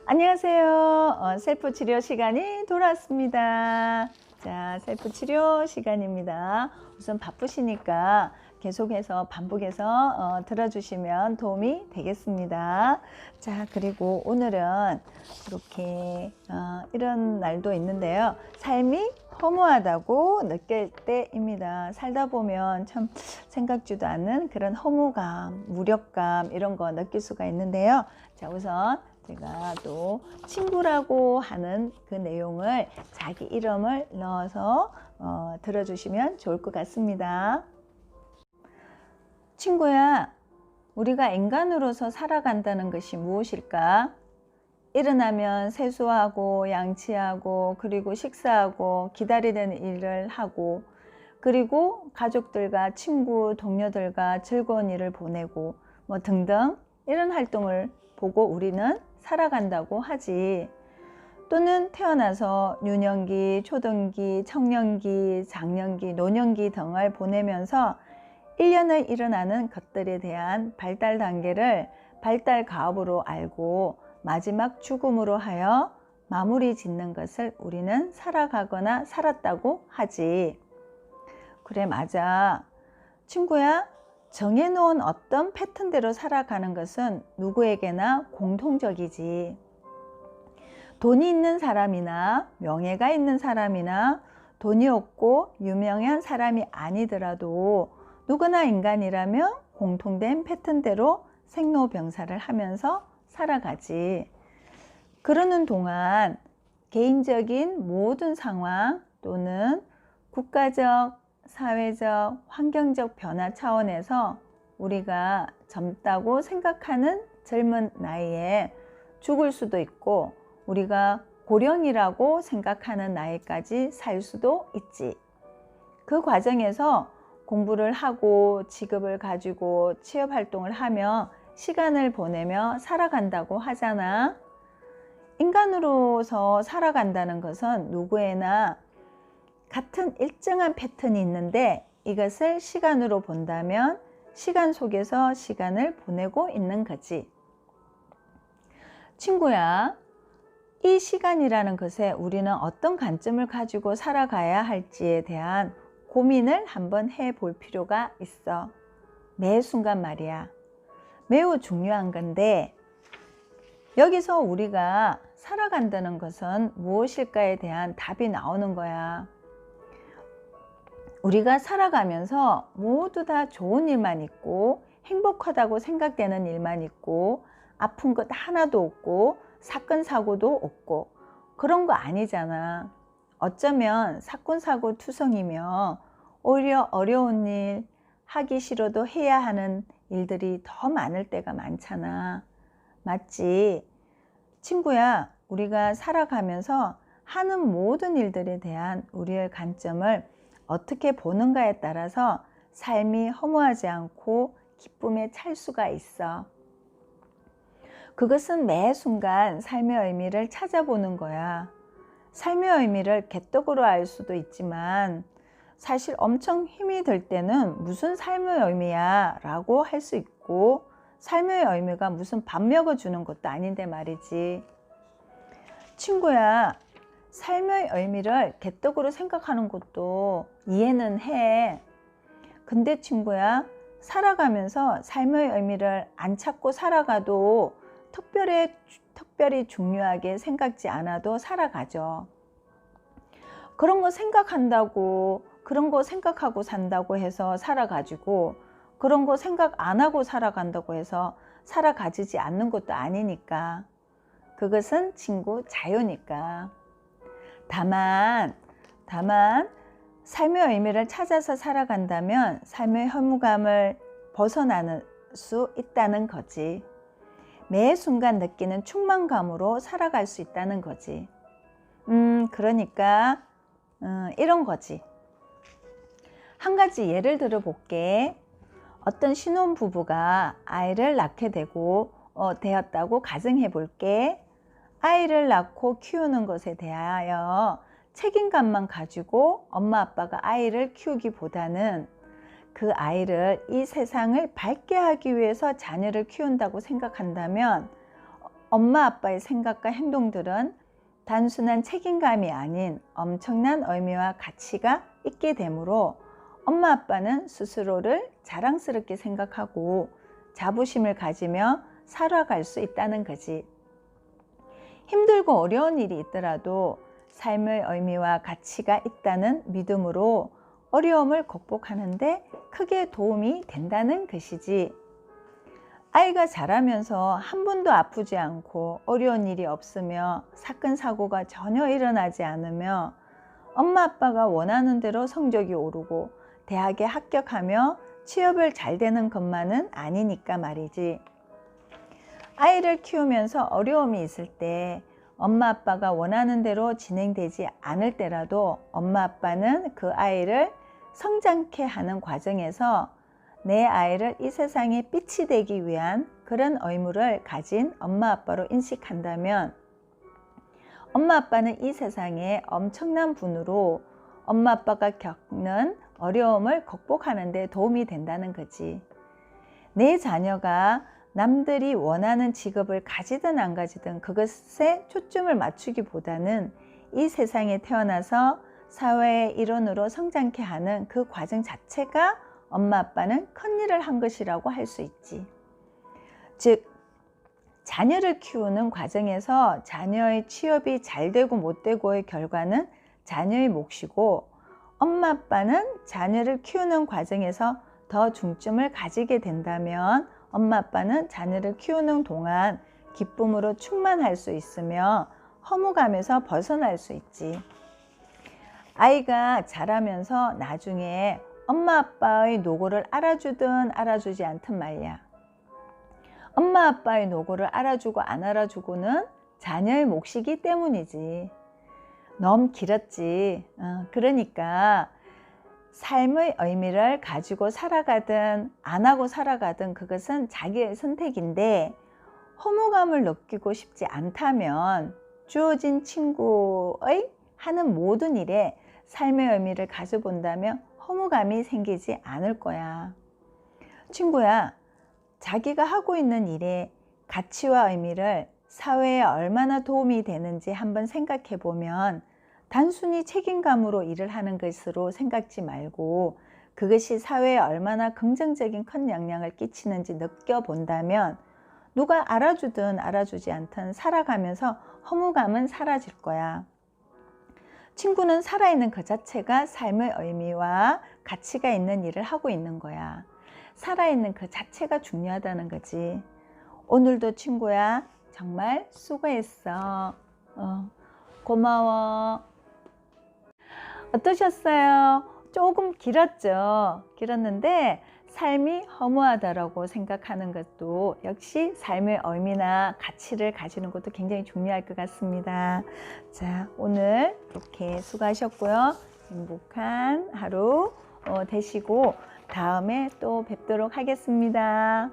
안녕하세요. 셀프 치료 시간이 돌아왔습니다. 자, 셀프 치료 시간입니다. 우선 바쁘시니까 계속해서 반복해서 들어주시면 도움이 되겠습니다. 자, 그리고 오늘은 이렇게 이런 날도 있는데요. 삶이 허무하다고 느낄 때입니다. 살다 보면 참 생각지도 않는 그런 허무감, 무력감 이런 거 느낄 수가 있는데요. 자, 우선 제가 또 친구라고 하는 그 내용을 자기 이름을 넣어서 들어주시면 좋을 것 같습니다. 친구야, 우리가 인간으로서 살아간다는 것이 무엇일까? 일어나면 세수하고 양치하고 그리고 식사하고 기다리는 일을 하고 그리고 가족들과 친구, 동료들과 즐거운 일을 보내고 뭐 등등 이런 활동을 보고 우리는 살아간다고 하지. 또는 태어나서 유년기, 초등기, 청년기, 장년기, 노년기 등을 보내면서 1년에 일어나는 것들에 대한 발달 단계를 발달 가업으로 알고 마지막 죽음으로 하여 마무리 짓는 것을 우리는 살아가거나 살았다고 하지. 그래, 맞아. 친구야, 정해놓은 어떤 패턴대로 살아가는 것은 누구에게나 공통적이지. 돈이 있는 사람이나 명예가 있는 사람이나 돈이 없고 유명한 사람이 아니더라도 누구나 인간이라면 공통된 패턴대로 생로병사를 하면서 살아가지. 그러는 동안 개인적인 모든 상황 또는 국가적, 사회적, 환경적 변화 차원에서 우리가 젊다고 생각하는 젊은 나이에 죽을 수도 있고 우리가 고령이라고 생각하는 나이까지 살 수도 있지. 그 과정에서 공부를 하고 직업을 가지고 취업활동을 하며 시간을 보내며 살아간다고 하잖아. 인간으로서 살아간다는 것은 누구에나 같은 일정한 패턴이 있는데 이것을 시간으로 본다면 시간 속에서 시간을 보내고 있는 거지. 친구야, 이 시간이라는 것에 우리는 어떤 관점을 가지고 살아가야 할지에 대한 고민을 한번 해볼 필요가 있어. 매 순간 말이야. 매우 중요한 건데 여기서 우리가 살아간다는 것은 무엇일까에 대한 답이 나오는 거야. 우리가 살아가면서 모두 다 좋은 일만 있고 행복하다고 생각되는 일만 있고 아픈 것 하나도 없고 사건 사고도 없고 그런 거 아니잖아. 어쩌면 사건 사고 투성이며 오히려 어려운 일, 하기 싫어도 해야 하는 일들이 더 많을 때가 많잖아. 맞지? 친구야, 우리가 살아가면서 하는 모든 일들에 대한 우리의 관점을 어떻게 보는가에 따라서 삶이 허무하지 않고 기쁨에 찰 수가 있어. 그것은 매 순간 삶의 의미를 찾아보는 거야. 삶의 의미를 개떡으로 알 수도 있지만 사실 엄청 힘이 들 때는 무슨 삶의 의미야 라고 할 수 있고 삶의 의미가 무슨 밥 먹여주는 것도 아닌데 말이지. 친구야, 삶의 의미를 개떡으로 생각하는 것도 이해는 해. 근데 친구야, 살아가면서 삶의 의미를 안 찾고 살아가도 특별히 중요하게 생각지 않아도 살아가죠. 그런 거 생각한다고 그런 거 생각하고 산다고 해서 살아가지고 그런 거 생각 안 하고 살아간다고 해서 살아가지지 않는 것도 아니니까. 그것은 친구 자유니까. 다만 삶의 의미를 찾아서 살아간다면 삶의 허무감을 벗어나는 수 있다는 거지. 매 순간 느끼는 충만감으로 살아갈 수 있다는 거지. 그러니까 이런 거지. 한 가지 예를 들어 볼게. 어떤 신혼부부가 아이를 낳게 되었다고 가정해 볼게. 아이를 낳고 키우는 것에 대하여 책임감만 가지고 엄마 아빠가 아이를 키우기보다는 그 아이를 이 세상을 밝게 하기 위해서 자녀를 키운다고 생각한다면 엄마 아빠의 생각과 행동들은 단순한 책임감이 아닌 엄청난 의미와 가치가 있게 되므로 엄마 아빠는 스스로를 자랑스럽게 생각하고 자부심을 가지며 살아갈 수 있다는 거지. 힘들고 어려운 일이 있더라도 삶의 의미와 가치가 있다는 믿음으로 어려움을 극복하는데 크게 도움이 된다는 것이지. 아이가 자라면서 한 번도 아프지 않고 어려운 일이 없으며 사건 사고가 전혀 일어나지 않으며 엄마 아빠가 원하는 대로 성적이 오르고 대학에 합격하며 취업을 잘 되는 것만은 아니니까 말이지. 아이를 키우면서 어려움이 있을 때 엄마 아빠가 원하는 대로 진행되지 않을 때라도 엄마 아빠는 그 아이를 성장케 하는 과정에서 내 아이를 이 세상에 빛이 되기 위한 그런 의무를 가진 엄마 아빠로 인식한다면 엄마 아빠는 이 세상에 엄청난 분으로 엄마 아빠가 겪는 어려움을 극복하는 데 도움이 된다는 거지. 내 자녀가 남들이 원하는 직업을 가지든 안 가지든 그것에 초점을 맞추기보다는 이 세상에 태어나서 사회의 일원으로 성장케 하는 그 과정 자체가 엄마 아빠는 큰 일을 한 것이라고 할 수 있지. 즉, 자녀를 키우는 과정에서 자녀의 취업이 잘 되고 못 되고의 결과는 자녀의 몫이고 엄마 아빠는 자녀를 키우는 과정에서 더 중점을 가지게 된다면 엄마 아빠는 자녀를 키우는 동안 기쁨으로 충만할 수 있으며 허무감에서 벗어날 수 있지. 아이가 자라면서 나중에 엄마 아빠의 노고를 알아주든 알아주지 않든 말이야. 엄마 아빠의 노고를 알아주고 안 알아주고는 자녀의 몫이기 때문이지. 너무 길었지. 그러니까 삶의 의미를 가지고 살아가든 안 하고 살아가든 그것은 자기의 선택인데 허무감을 느끼고 싶지 않다면 주어진 친구의 하는 모든 일에 삶의 의미를 가져본다면 허무감이 생기지 않을 거야. 친구야, 자기가 하고 있는 일의 가치와 의미를 사회에 얼마나 도움이 되는지 한번 생각해 보면 단순히 책임감으로 일을 하는 것으로 생각지 말고 그것이 사회에 얼마나 긍정적인 큰 영향을 끼치는지 느껴본다면 누가 알아주든 알아주지 않든 살아가면서 허무감은 사라질 거야. 친구는 살아있는 그 자체가 삶의 의미와 가치가 있는 일을 하고 있는 거야. 살아있는 그 자체가 중요하다는 거지. 오늘도 친구야, 정말 수고했어. 고마워. 어떠셨어요? 조금 길었는데 삶이 허무하다라고 생각하는 것도 역시 삶의 의미나 가치를 가지는 것도 굉장히 중요할 것 같습니다. 자, 오늘 이렇게 수고하셨고요. 행복한 하루 되시고 다음에 또 뵙도록 하겠습니다.